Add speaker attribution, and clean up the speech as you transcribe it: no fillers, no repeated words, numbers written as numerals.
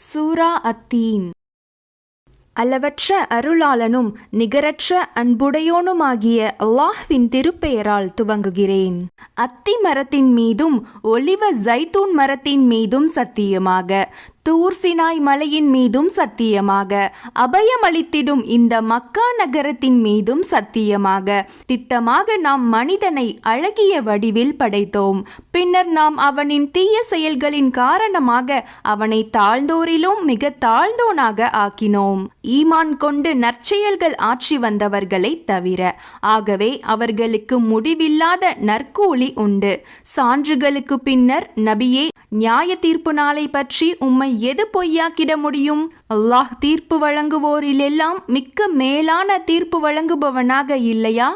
Speaker 1: சூரா அத்தீன். அளவற்ற அருளாளனும் நிகரற்ற அன்புடையோனுமாகிய அல்லாஹ்வின் திருப்பெயரால் துவங்குகிறேன். அத்தி மரத்தின் மீதும் ஒலிவ ஜைத்தூன் மரத்தின் மீதும் சத்தியமாக, தூர் சினாய் மலையின் மீதும் சத்தியமாக, அபயமளித்திடும் இந்த மக்கா நகரத்தின் மீதும் சத்தியமாக, திட்டமாக நாம் மனிதனை அழகிய வடிவில் படைத்தோம். பின்னர் நாம் அவனின் தீய செயல்களின் காரணமாக அவனை தாழ்ந்தோரிலும் மிக தாழ்ந்தோனாக ஆக்கினோம், ஈமான் கொண்டு நற்செயல்கள் ஆற்றி வந்தவர்களை தவிர. ஆகவே அவர்களுக்கு முடிவில்லாத நற்கூலி உண்டு. சான்றுகளுக்கு பின்னர் நபியே, நியாய தீர்ப்பு நாளை பற்றி உம்மை எது பொய்யாக்கிட முடியும்? அல்லாஹ் தீர்ப்பு வழங்குவோரிலெல்லாம் மிக்க மேலான தீர்ப்பு வழங்குபவனாக இல்லையா?